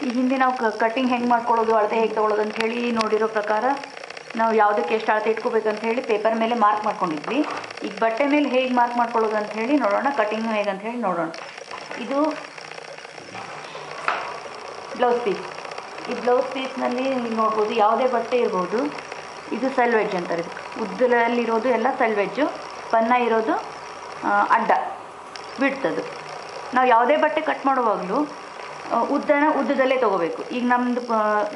ಈ ಹಿಂದೆ ನಾವು ಕಟ್ಟಿಂಗ್ ಹೆಂಗೆ ಮಾಡ್ಕೊಳ್ಳೋದು, ಅಳತೆ ಹೇಗೆ ತೊಗೊಳ್ಳೋದು ಅಂತ ಹೇಳಿ ನೋಡಿರೋ ಪ್ರಕಾರ ನಾವು ಯಾವುದಕ್ಕೆ ಎಷ್ಟು ಅಳತೆ ಇಟ್ಕೋಬೇಕಂತ ಹೇಳಿ ಪೇಪರ್ ಮೇಲೆ ಮಾರ್ಕ್ ಮಾಡ್ಕೊಂಡಿದ್ವಿ. ಈಗ ಬಟ್ಟೆ ಮೇಲೆ ಹೇಗೆ ಮಾರ್ಕ್ ಮಾಡ್ಕೊಳ್ಳೋದು ಅಂತ ಹೇಳಿ ನೋಡೋಣ, ಕಟ್ಟಿಂಗ್ ಹೇಗೆ ಅಂತ ಹೇಳಿ ನೋಡೋಣ. ಇದು ಬ್ಲೌಸ್ ಪೀಸ್. ಈ ಬ್ಲೌಸ್ ಪೀಸ್ನಲ್ಲಿ ನೋಡ್ಬೋದು ಯಾವುದೇ ಬಟ್ಟೆ ಇರ್ಬೋದು. ಇದು ಸೆಲ್ವೆಜ್ ಅಂತಾರೆ. ಇದಕ್ಕೆ ಉದ್ದದಲ್ಲಿರೋದು ಎಲ್ಲ ಸೆಲ್ವೆಜ್ಜು, ಪನ್ನ ಇರೋದು ಅಡ್ಡ ಬಿಡ್ತದು. ನಾವು ಯಾವುದೇ ಬಟ್ಟೆ ಕಟ್ ಮಾಡುವಾಗಲೂ ಉದ್ದದಲ್ಲೇ ತೊಗೋಬೇಕು. ಈಗ ನಮ್ಮದು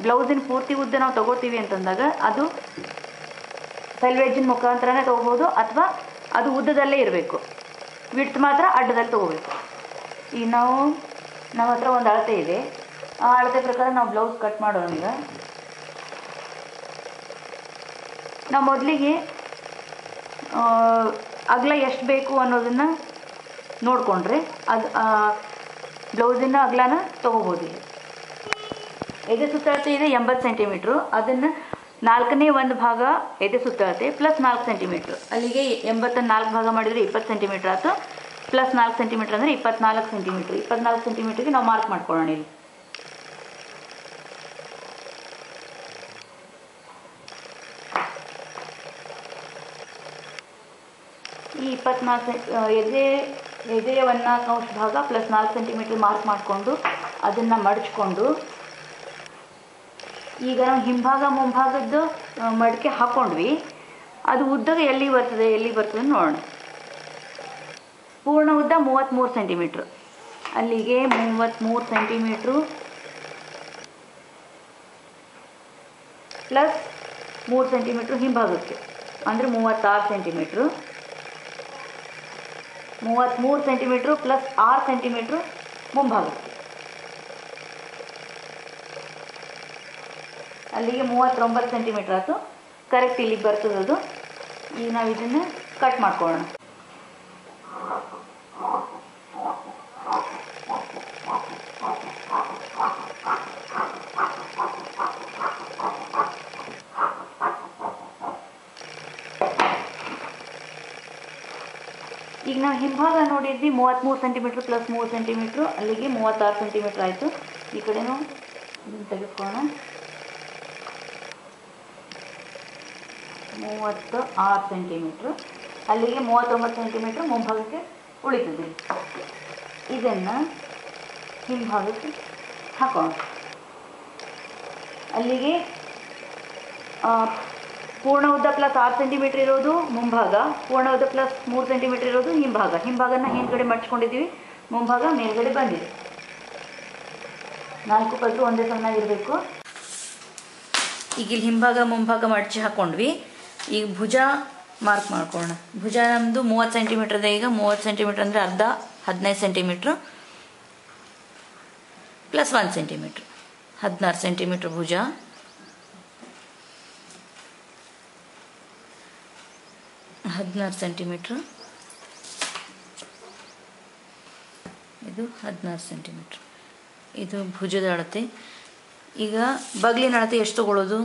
ಬ್ಲೌಸಿನ ಪೂರ್ತಿ ಉದ್ದ ನಾವು ತೊಗೋತೀವಿ ಅಂತಂದಾಗ ಅದು ಸೆಲ್ವೆಜ್ಜಿನ ಮುಖಾಂತರನೇ ತೊಗೋಬೋದು, ಅಥವಾ ಅದು ಉದ್ದದಲ್ಲೇ ಇರಬೇಕು. ವಿಡ್ತ್ ಮಾತ್ರ ಅಡ್ಡದಲ್ಲಿ ತೊಗೋಬೇಕು. ಈಗ ನಮ್ಮ ಹತ್ರ ಒಂದು ಅಳತೆ ಇದೆ. ಆ ಅಳತೆ ಪ್ರಕಾರ ನಾವು ಬ್ಲೌಸ್ ಕಟ್ ಮಾಡೋಣ. ಈಗ ನಾವು ಮೊದಲಿಗೆ ಅಗಲ ಎಷ್ಟು ಬೇಕು ಅನ್ನೋದನ್ನು ನೋಡಿಕೊಂಡ್ರೆ ಅದು ಬ್ಲೌಸಿನ ಅಗಲನ ತೊಗೋಬೋದು. ಇಲ್ಲಿ ಎದೆ ಸುತ್ತಳತೆ ಇದೆ 80 ಸೆಂಟಿಮೀಟ್ರು. ಅದನ್ನು 4ನೇ 1 ಭಾಗ ಎದೆ ಸುತ್ತಳತೆ ಪ್ಲಸ್ 4 ಸೆಂಟಿಮೀಟ್ರು. ಅಲ್ಲಿಗೆ 84 ಭಾಗ ಮಾಡಿದರೆ 20 ಸೆಂಟಿಮೀಟ್ರ್ ಆಯಿತು. ಪ್ಲಸ್ 4 ಸೆಂಟಿಮೀಟ್ರ್ ಅಂದರೆ 24 ಸೆಂಟಿಮೀಟ್ರ್. 24 ಸೆಂಟಿಮೀಟ್ರಿಗೆ ನಾವು ಮಾರ್ಕ್ ಮಾಡ್ಕೊಳ್ಳೋಣ. ಇಲ್ಲಿ ಈ 24 ಎದೆಯ 1/4 ಭಾಗ ಪ್ಲಸ್ 4 ಸೆಂಟಿಮೀಟ್ರ್ ಮಾರ್ಕ್ ಮಾಡಿಕೊಂಡು ಅದನ್ನು ಮಡಚ್ಕೊಂಡು, ಈಗ ನಾವು ಹಿಂಭಾಗ ಮುಂಭಾಗದ್ದು ಮಡಿಕೆ ಹಾಕ್ಕೊಂಡ್ವಿ. ಅದು ಉದ್ದಗೆ ಎಲ್ಲಿ ಬರ್ತದೆ ನೋಡೋಣ. ಪೂರ್ಣ ಉದ್ದ 33 ಸೆಂಟಿಮೀಟ್ರು. ಅಲ್ಲಿಗೆ 33 ಸೆಂಟಿಮೀಟ್ರು ಪ್ಲಸ್ 3 ಸೆಂಟಿಮೀಟ್ರು ಹಿಂಭಾಗಕ್ಕೆ ಅಂದರೆ 36 ಸೆಂಟಿಮೀಟ್ರು. 33 ಸೆಂಟಿಮೀಟ್ರು ಪ್ಲಸ್ 6 ಸೆಂಟಿಮೀಟ್ರು ಮುಂಭಾಗಕ್ಕೆ, ಅಲ್ಲಿಗೆ 39 ಸೆಂಟಿಮೀಟ್ರ್ ಆಯಿತು. ಕರೆಕ್ಟ್ ಇಲ್ಲಿಗೆ ಬರ್ತದದು. ಈಗ ನಾವು ಇದನ್ನು ಕಟ್ ಮಾಡ್ಕೊಳ್ಳೋಣ. ಈಗ ನಾವು ಹಿಂಭಾಗ ನೋಡಿದ್ವಿ 33 ಸೆಂಟಿಮೀಟ್ರ್ ಪ್ಲಸ್ 3 ಸೆಂಟಿಮೀಟ್ರು, ಅಲ್ಲಿಗೆ 36 ಸೆಂಟಿಮೀಟ್ರ್ ಆಯಿತು. ಈ ಕಡೆನೂ ಇದನ್ನು ತೆಗೆದುಕೊಳ್ಳೋಣ. 36 ಸೆಂಟಿಮೀಟ್ರು, ಅಲ್ಲಿಗೆ 39 ಸೆಂಟಿಮೀಟ್ರ್ ಮುಂಭಾಗಕ್ಕೆ ಉಳಿತದೆ. ಇದನ್ನು ಹಿಂಭಾಗಕ್ಕೆ ಹಾಕೋಣ. ಅಲ್ಲಿಗೆ ಪೂರ್ಣ ಉದ್ದ ಪ್ಲಸ್ 6 ಸೆಂಟಿಮೀಟ್ರ್ ಇರೋದು ಮುಂಭಾಗ, ಪೂರ್ಣ ಉದ್ದ ಪ್ಲಸ್ 3 ಸೆಂಟಿಮೀಟ್ರ್ ಇರೋದು ಹಿಂಭಾಗ. ಹಿಂಭಾಗನ ಹಿಂದ್ಗಡೆ ಮಡ್ಚ್ಕೊಂಡಿದ್ದೀವಿ, ಮುಂಭಾಗ ಮೇಲ್ಗಡೆ ಬಂದಿದೆ. 4 ಪದ್ರು ಒಂದೇ ಸಮನಾಗಿರಬೇಕು. ಈಗ ಇಲ್ಲಿ ಹಿಂಭಾಗ ಮುಂಭಾಗ ಮಡಚಿ ಹಾಕ್ಕೊಂಡ್ವಿ. ಈಗ ಭುಜ ಮಾರ್ಕ್ ಮಾಡ್ಕೊಳ್ಳೋಣ. ಭುಜ ನಮ್ಮದು 30 ಸೆಂಟಿಮೀಟ್ರ್ ಇದೆ. ಈಗ 30 ಸೆಂಟಿಮೀಟ್ರ್ ಅಂದರೆ ಅರ್ಧ 15 ಸೆಂಟಿಮೀಟ್ರು ಪ್ಲಸ್ 1 ಸೆಂಟಿಮೀಟ್ರ್ 16 ಸೆಂಟಿಮೀಟ್ರ್ ಭುಜ. ಇದು 16 ಸೆಂಟಿಮೀಟ್ರ್. ಇದು ಭುಜದ ಅಳತೆ. ಈಗ ಬಗ್ಲಿನ ಅಳತೆ ಎಷ್ಟು ತಗೊಳ್ಳೋದು?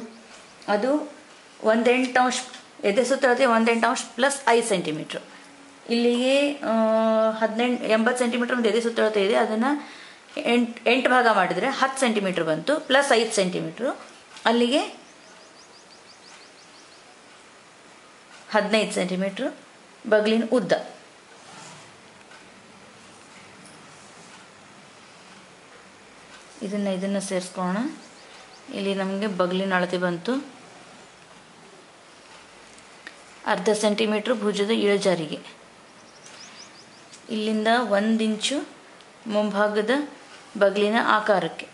ಅದು 1/8 ಎದೆ ಸುತ್ತಳತೆ 1/8 ಪ್ಲಸ್ 5 ಸೆಂಟಿಮೀಟ್ರ್. ಇಲ್ಲಿಗೆ 80 ಸೆಂಟಿಮೀಟ್ರ್ ಒಂದು ಎದೆ ಸುತ್ತಳತೆ ಇದೆ. ಅದನ್ನು 8 ಭಾಗ ಮಾಡಿದರೆ 10 ಸೆಂಟಿಮೀಟ್ರ್ ಬಂತು, ಪ್ಲಸ್ 5 ಸೆಂಟಿಮೀಟ್ರು. ಅಲ್ಲಿಗೆ 15 ಸೆಂಟಿಮೀಟ್ರ್ ಬಗ್ಲಿನ ಉದ್ದ. ಇದನ್ನು ಸೇರಿಸ್ಕೊಳ್ಳೋಣ. ಇಲ್ಲಿ ನಮಗೆ ಬಗ್ಲಿನ ಅಳತೆ ಬಂತು ಅರ್ಧ ಸೆಂಟಿಮೀಟ್ರ್ ಭುಜದ ಇಳಜಾರಿಗೆ. ಇಲ್ಲಿಂದ 1 ಇಂಚು ಮುಂಭಾಗದ ಬಗ್ಲಿನ ಆಕಾರಕ್ಕೆ.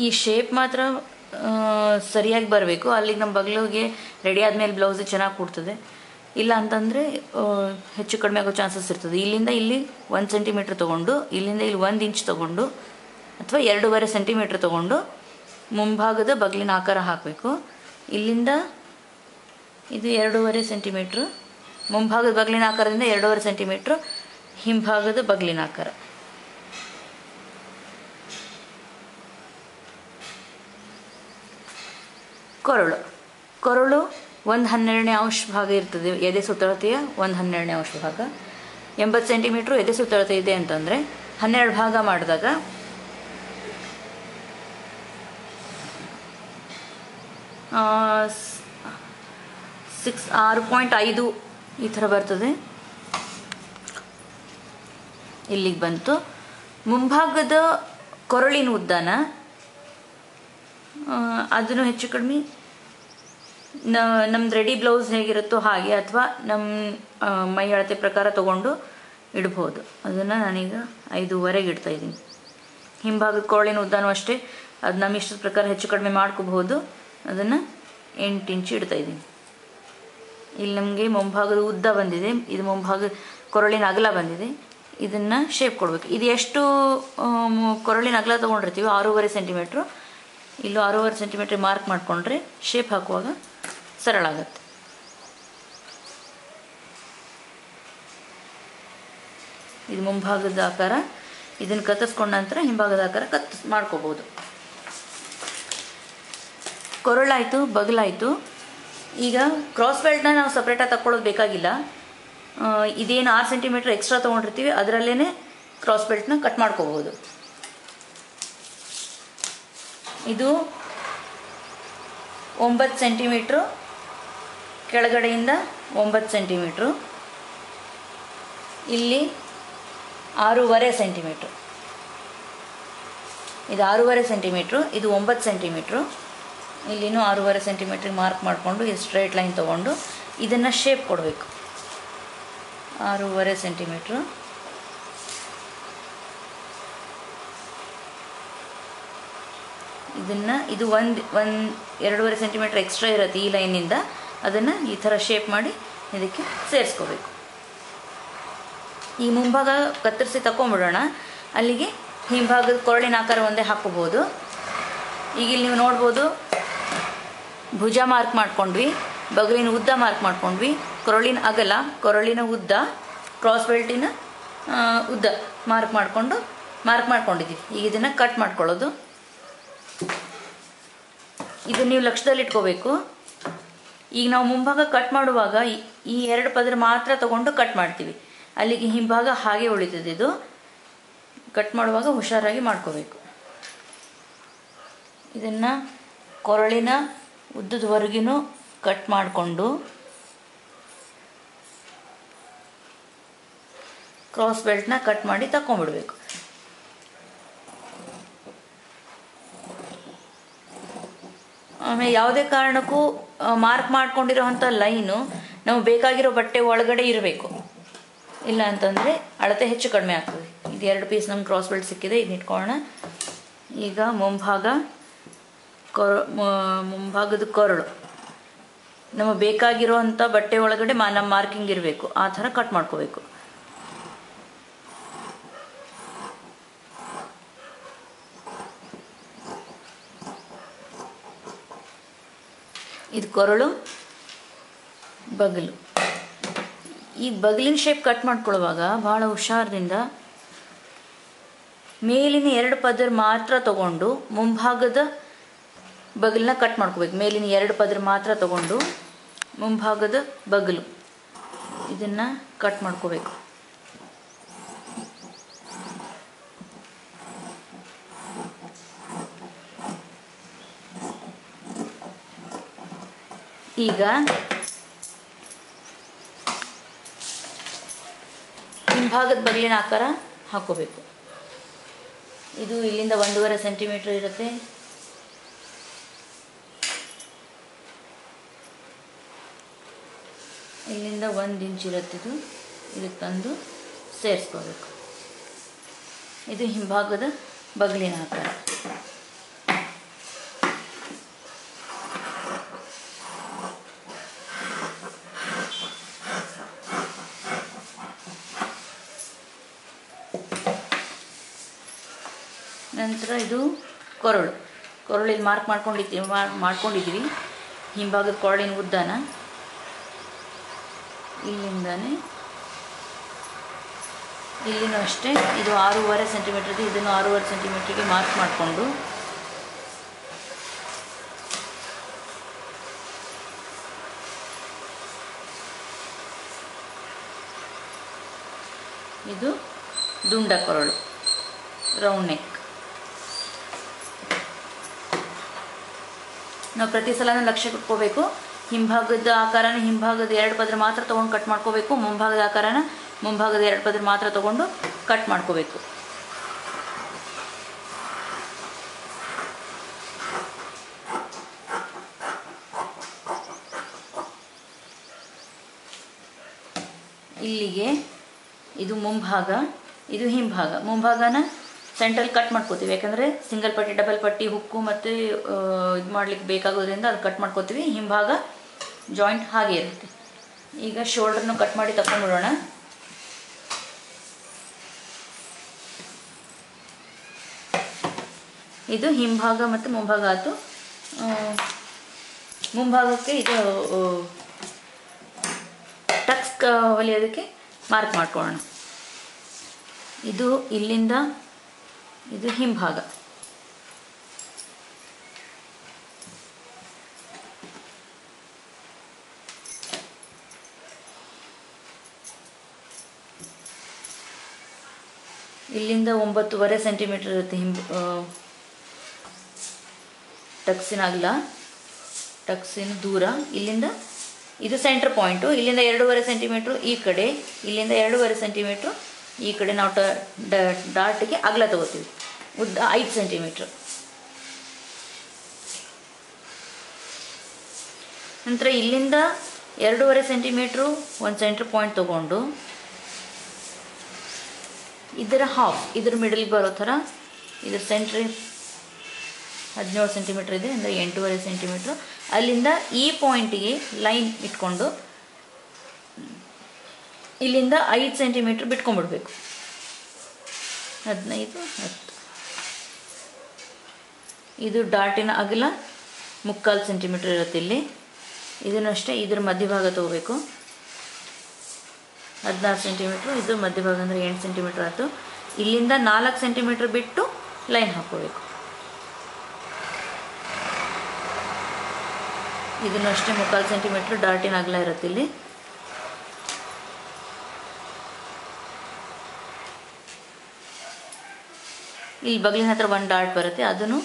ಈ ಶೇಪ್ ಮಾತ್ರ ಸರಿಯಾಗಿ ಬರಬೇಕು. ಅಲ್ಲಿಗೆ ನಮ್ಮ ಬಗ್ಲಿಗೆ ರೆಡಿ ಆದಮೇಲೆ ಬ್ಲೌಸ್ ಚೆನ್ನಾಗಿ ಕೊಡ್ತದೆ. ಇಲ್ಲ ಅಂತಂದರೆ ಹೆಚ್ಚು ಕಡಿಮೆ ಆಗೋ ಚಾನ್ಸಸ್ ಇರ್ತದೆ. ಇಲ್ಲಿಂದ ಇಲ್ಲಿ 1 ಸೆಂಟಿಮೀಟ್ರ್ ತೊಗೊಂಡು, ಇಲ್ಲಿಂದ ಇಲ್ಲಿ 1 ಇಂಚ್ ತೊಗೊಂಡು ಅಥವಾ 2.5 ಸೆಂಟಿಮೀಟ್ರ್ ತೊಗೊಂಡು ಮುಂಭಾಗದ ಬಗ್ಲಿನ ಆಕಾರ ಹಾಕಬೇಕು. ಇಲ್ಲಿಂದ ಇದು 2.5 ಸೆಂಟಿಮೀಟ್ರ್ ಮುಂಭಾಗದ ಬಗ್ಲಿನ ಆಕಾರದಿಂದ 2.5 ಸೆಂಟಿಮೀಟ್ರ್ ಹಿಂಭಾಗದ ಬಗ್ಲಿನ ಆಕಾರ. ಕೊರಳು 1/12 ಭಾಗ ಇರ್ತದೆ. ಎದೆ ಸುತ್ತಳತೆಯ 1/12 ಭಾಗ. 80 ಸೆಂಟಿಮೀಟ್ರು ಎದೆ ಸುತ್ತಳತೆ ಇದೆ ಅಂತಂದರೆ 12 ಭಾಗ ಮಾಡಿದಾಗ 6.5 ಈ ಥರ ಬರ್ತದೆ. ಇಲ್ಲಿಗೆ ಬಂತು. ಮುಂಭಾಗದ ಕೊರಳಿನ ಉದ್ದಾನ ಅದನ್ನು ಹೆಚ್ಚು ಕಡಿಮೆ ನಮ್ದು ರೆಡಿ ಬ್ಲೌಸ್ ಹೇಗಿರುತ್ತೋ ಹಾಗೆ ಅಥವಾ ನಮ್ಮ ಮೈ ಅಳತೆ ಪ್ರಕಾರ ತಗೊಂಡು ಇಡ್ಬೋದು. ಅದನ್ನು ನಾನೀಗ 5.5ಗೆ ಇಡ್ತಾಯಿದ್ದೀನಿ. ಹಿಂಭಾಗದ ಕೊರಳಿನ ಉದ್ದಾನೂ ಅಷ್ಟೇ, ಅದು ನಮ್ಮ ಇಷ್ಟದ ಪ್ರಕಾರ ಹೆಚ್ಚು ಕಡಿಮೆ ಮಾಡ್ಕೋಬಹುದು. ಅದನ್ನು 8 ಇಂಚು ಇಡ್ತಾಯಿದ್ದೀನಿ. ಇಲ್ಲಿ ನಮಗೆ ಮುಂಭಾಗದ ಉದ್ದ ಬಂದಿದೆ, ಇದು ಮುಂಭಾಗದ ಕೊರಳಿನ ಅಗಲ ಬಂದಿದೆ. ಇದನ್ನು ಶೇಪ್ ಕೊಡಬೇಕು. ಇದು ಎಷ್ಟು ಕೊರಳಿನ ಅಗಲ ತೊಗೊಂಡಿರ್ತೀವಿ 6.5 ಸೆಂಟಿಮೀಟ್ರು, ಇಲ್ಲೂ 6.5 ಸೆಂಟಿಮೀಟ್ರಿಗೆ ಮಾರ್ಕ್ ಮಾಡಿಕೊಂಡ್ರೆ ಶೇಪ್ ಹಾಕುವಾಗ ಸರಳ ಆಗುತ್ತೆ. ಇದು ಮುಂಭಾಗದ ಆಕಾರ. ಇದನ್ನು ಕತ್ತರಿಸ್ಕೊಂಡ ನಂತರ ಹಿಂಭಾಗದ ಆಕಾರ ಮಾಡ್ಕೋಬೋದು. ಕೊರಳಾಯಿತು, ಬಗಲಾಯಿತು. ಈಗ ಕ್ರಾಸ್ ಬೆಲ್ಟ್ನ ನಾವು ಸಪ್ರೇಟಾಗಿ ತಗೊಳ್ಳೋದು ಬೇಕಾಗಿಲ್ಲ. ಇದೇನು 6 ಸೆಂಟಿಮೀಟ್ರ್ ಎಕ್ಸ್ಟ್ರಾ ತೊಗೊಂಡಿರ್ತೀವಿ ಅದರಲ್ಲೇ ಕ್ರಾಸ್ ಬೆಲ್ಟ್ನ ಕಟ್ ಮಾಡ್ಕೋಬೋದು. ಇದು 9 ಸೆಂಟಿಮೀಟ್ರು, ಕೆಳಗಡೆಯಿಂದ 9 ಸೆಂಟಿಮೀಟ್ರು, ಇಲ್ಲಿ 6.5 ಸೆಂಟಿಮೀಟ್ರು. ಇದು 6.5 ಸೆಂಟಿಮೀಟ್ರು, ಇದು 9 ಸೆಂಟಿಮೀಟ್ರು. ಇಲ್ಲಿನೂ 6.5 ಸೆಂಟಿಮೀಟ್ರಿಗೆ ಮಾರ್ಕ್ ಮಾಡಿಕೊಂಡು ಇದು ಸ್ಟ್ರೈಟ್ ಲೈನ್ ತೊಗೊಂಡು ಇದನ್ನು ಶೇಪ್ ಕೊಡಬೇಕು. 6.5 ಸೆಂಟಿಮೀಟ್ರು, ಇದನ್ನು ಇದು 2.5 ಸೆಂಟಿಮೀಟ್ರ್ ಎಕ್ಸ್ಟ್ರಾ ಇರುತ್ತೆ ಈ ಲೈನಿಂದ. ಅದನ್ನು ಈ ಥರ ಶೇಪ್ ಮಾಡಿ ಇದಕ್ಕೆ ಸೇರಿಸ್ಕೋಬೇಕು. ಈ ಮುಂಭಾಗ ಕತ್ತರಿಸಿ ತಗೊಂಬಿಡೋಣ. ಅಲ್ಲಿಗೆ ಹಿಂಭಾಗದ ಕೊರಳಿನ ಆಕಾರ ಒಂದೇ ಹಾಕ್ಕೋಬೋದು. ಈಗ ಇಲ್ಲಿ ನೀವು ನೋಡ್ಬೋದು, ಭುಜ ಮಾರ್ಕ್ ಮಾಡ್ಕೊಂಡ್ವಿ, ಬಗಲಿನ ಉದ್ದ ಮಾರ್ಕ್ ಮಾಡ್ಕೊಂಡ್ವಿ, ಕೊರಳಿನ ಅಗಲ, ಕೊರಳಿನ ಉದ್ದ, ಕ್ರಾಸ್ ಬೆಲ್ಟಿನ ಉದ್ದ ಮಾರ್ಕ್ ಮಾಡ್ಕೊಂಡಿದ್ದೀವಿ. ಈಗ ಇದನ್ನು ಕಟ್ ಮಾಡ್ಕೊಳ್ಳೋದು. ಇದು ನೀವು ಲಕ್ಷ್ಯದಲ್ಲಿ ಇಟ್ಕೋಬೇಕು. ಈಗ ನಾವು ಮುಂಭಾಗ ಕಟ್ ಮಾಡುವಾಗ ಈ 2 ಪದರ ಮಾತ್ರ ತಗೊಂಡು ಕಟ್ ಮಾಡ್ತೀವಿ. ಅಲ್ಲಿಗೆ ಹಿಂಭಾಗ ಹಾಗೆ ಉಳಿತದೆ. ಇದು ಕಟ್ ಮಾಡುವಾಗ ಹುಷಾರಾಗಿ ಮಾಡ್ಕೋಬೇಕು. ಇದನ್ನು ಕೊರಳಿನ ಉದ್ದದವರೆಗೂ ಕಟ್ ಮಾಡಿಕೊಂಡು ಕ್ರಾಸ್ ಬೆಲ್ಟ್ನ ಕಟ್ ಮಾಡಿ ತಗೊಂಡ್ಬಿಡ್ಬೇಕು. ಆಮೇಲೆ ಯಾವುದೇ ಕಾರಣಕ್ಕೂ ಮಾರ್ಕ್ ಮಾಡ್ಕೊಂಡಿರೋವಂಥ ಲೈನು ನಾವು ಬೇಕಾಗಿರೋ ಬಟ್ಟೆ ಒಳಗಡೆ ಇರಬೇಕು. ಇಲ್ಲ ಅಂತಂದರೆ ಅಳತೆ ಹೆಚ್ಚು ಕಡಿಮೆ ಆಗ್ತದೆ. ಇದು 2 ಪೀಸ್ ನಮ್ಗೆ ಕ್ರಾಸ್ ಬೆಲ್ಟ್ ಸಿಕ್ಕಿದೆ, ಇದನ್ನ ಇಟ್ಕೊಳ್ಳೋಣ. ಈಗ ಮುಂಭಾಗದ ಕೊರಳು ನಮಗೆ ಬೇಕಾಗಿರೋವಂಥ ಬಟ್ಟೆ ಒಳಗಡೆ ನಮ್ಮ ಮಾರ್ಕಿಂಗ್ ಇರಬೇಕು. ಆ ಥರ ಕಟ್ ಮಾಡ್ಕೋಬೇಕು. ಇದು ಕೊರಳು, ಬಗಲು. ಈ ಬಗಲಿನ ಶೇಪ್ ಕಟ್ ಮಾಡ್ಕೊಳ್ಳುವಾಗ ಭಾಳ ಹುಷಾರದಿಂದ ಮೇಲಿನ 2 ಪದರ ಮಾತ್ರ ತಗೊಂಡು ಮುಂಭಾಗದ ಬಗಲನ್ನ ಕಟ್ ಮಾಡ್ಕೋಬೇಕು. ಮೇಲಿನ 2 ಪದರ ಮಾತ್ರ ತಗೊಂಡು ಮುಂಭಾಗದ ಬಗಲು ಇದನ್ನು ಕಟ್ ಮಾಡ್ಕೋಬೇಕು. ಈಗ ಹಿಂಭಾಗದ ಬಗಲಿನ ಆಕಾರ ಹಾಕೋಬೇಕು. ಇದು ಇಲ್ಲಿಂದ 1.5 ಸೆಂಟಿಮೀಟ್ರ್ ಇರುತ್ತೆ. ಇಲ್ಲಿಂದ 1 ಇಂಚ್ ಇರುತ್ತೆ. ಇದಕ್ಕೆ ತಂದು ಸೇರಿಸ್ಕೋಬೇಕು. ಇದು ಹಿಂಭಾಗದ ಬಗಲಿನ ಆಕಾರ. ನಂತರ ಇದು ಕೊರಳಿಗೆ ಮಾರ್ಕ್ ಮಾಡ್ಕೊಂಡಿದ್ದೀವಿ ಹಿಂಭಾಗದ ಕೊರಳಿನ ಉದ್ದನ. ಇಲ್ಲಿಂದಾನೆ ಇಲ್ಲಿನೂ ಅಷ್ಟೇ. ಇದು 6.5 ಸೆಂಟಿಮೀಟ್ರ್ ಇದೆ. ಇದನ್ನು 6.5 ಸೆಂಟಿಮೀಟ್ರಿಗೆ ಮಾರ್ಕ್ ಮಾಡಿಕೊಂಡು ಇದು ದುಂಡ ಕೊರಳು, ರೌಂಡ್ ನೆಕ್. ನಾವು ಪ್ರತಿ ಸಲ ಲಕ್ಷ್ಯ ಇಟ್ಕೋಬೇಕು. ಹಿಂಭಾಗದ ಆಕಾರನ ಹಿಂಭಾಗದ 2 ಪದರ ಮಾತ್ರ ತೊಗೊಂಡು ಕಟ್ ಮಾಡ್ಕೋಬೇಕು. ಮುಂಭಾಗದ ಆಕಾರನ ಮುಂಭಾಗದ 2 ಪದರ ಮಾತ್ರ ತೊಗೊಂಡು ಕಟ್ ಮಾಡ್ಕೋಬೇಕು. ಇಲ್ಲಿಗೆ ಇದು ಮುಂಭಾಗ, ಇದು ಹಿಂಭಾಗ. ಮುಂಭಾಗನ ಸೆಂಟ್ರಲ್ಲಿ ಕಟ್ ಮಾಡ್ಕೋತೀವಿ, ಯಾಕಂದರೆ ಸಿಂಗಲ್ ಪಟ್ಟಿ, ಡಬಲ್ ಪಟ್ಟಿ, ಹುಕ್ಕು ಮತ್ತು ಇದು ಮಾಡ್ಲಿಕ್ಕೆ ಬೇಕಾಗೋದ್ರಿಂದ ಅದು ಕಟ್ ಮಾಡ್ಕೋತೀವಿ. ಹಿಂಭಾಗ ಜಾಯಿಂಟ್ ಹಾಗೆ ಇರುತ್ತೆ. ಈಗ ಶೋಲ್ಡ್ರನ್ನು ಕಟ್ ಮಾಡಿ ತಗೊಂಡ್ಬಿಡೋಣ. ಇದು ಹಿಂಭಾಗ ಮತ್ತು ಮುಂಭಾಗ ಆಯಿತು. ಮುಂಭಾಗಕ್ಕೆ ಇದು ಟಕ್ಸ್ ಹೊಲಿಯೋದಕ್ಕೆ ಮಾರ್ಕ್ ಮಾಡ್ಕೊಳ್ಳೋಣ. ಇದು ಇಲ್ಲಿಂದ ಇದು ಹಿಂಭಾಗ, ಇಲ್ಲಿಂದ 9.5 ಸೆಂಟಿಮೀಟರ್ ಇರುತ್ತೆ ಟಕ್ಸಿನ ಅಗಲ, ಟಕ್ಸಿನ ದೂರ. ಇಲ್ಲಿಂದ ಇದು ಸೆಂಟರ್ ಪಾಯಿಂಟು. ಇಲ್ಲಿಂದ 2.5 ಸೆಂಟಿಮೀಟ್ರು ಈ ಕಡೆ, ಇಲ್ಲಿಂದ 2.5 ಸೆಂಟಿಮೀಟ್ರು ಈ ಕಡೆ. ನಾವು ಡಾಟಿಗೆ ಅಗಲ ತಗೋತೀವಿ. ಉದ್ದ 5 ಸೆಂಟಿಮೀಟ್ರ್. ನಂತರ ಇಲ್ಲಿಂದ 2.5 ಸೆಂಟಿಮೀಟ್ರು ಒಂದು ಸೆಂಟರ್ ಪಾಯಿಂಟ್ ತೊಗೊಂಡು ಇದರ ಹಾಫ್, ಇದ್ರ ಮಿಡಲ್ಗೆ ಬರೋ ಥರ ಇದ್ರ ಸೆಂಟ್ರಿ 17 ಸೆಂಟಿಮೀಟ್ರ್ ಇದೆ, ಅಂದರೆ 8.5 ಸೆಂಟಿಮೀಟ್ರು. ಅಲ್ಲಿಂದ ಈ ಪಾಯಿಂಟಿಗೆ ಲೈನ್ ಇಟ್ಕೊಂಡು ಇಲ್ಲಿಂದ 5 ಸೆಂಟಿಮೀಟ್ರ್ ಬಿಟ್ಕೊಂಡ್ಬಿಡ್ಬೇಕು. 15, 10. ಇದು ಡಾಟಿನ ಅಗಲ 3/4 ಸೆಂಟಿಮೀಟ್ರ್ ಇರುತ್ತೆ ಇಲ್ಲಿ. ಇದನ್ನು ಅಷ್ಟೇ ಇದ್ರ ಮಧ್ಯಭಾಗ ತಗೋಬೇಕು. 16 ಸೆಂಟಿಮೀಟ್ರು, ಇದು ಮಧ್ಯಭಾಗ ಅಂದರೆ 8 ಸೆಂಟಿಮೀಟ್ರ್ ಆಯಿತು. ಇಲ್ಲಿಂದ 4 ಸೆಂಟಿಮೀಟ್ರ್ ಬಿಟ್ಟು ಲೈನ್ ಹಾಕ್ಕೋಬೇಕು. ಇದನ್ನು ಅಷ್ಟೇ 3/4 ಸೆಂಟಿಮೀಟ್ರ್ ಡಾಟಿನ ಅಗಲ ಇರುತ್ತೆ ಇಲ್ಲಿ. ಇಲ್ಲಿ ಬಗ್ಲಿನ ಹತ್ರ 1 ಡಾಟ್ ಬರುತ್ತೆ, ಅದನ್ನು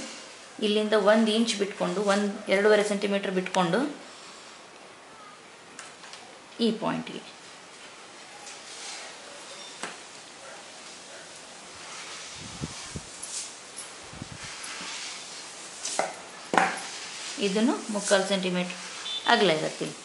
ಇಲ್ಲಿಂದ 1 ಇಂಚ್ ಬಿಟ್ಕೊಂಡು 2.5 ಸೆಂಟಿಮೀಟ್ರ್ ಬಿಟ್ಕೊಂಡು ಈ ಪಾಯಿಂಟ್ಗೆ ಇದನ್ನು 3/4 ಸೆಂಟಿಮೀಟ್ರ್ ಅಗಲ ಇರುತ್ತೆ ಇಲ್ಲಿ.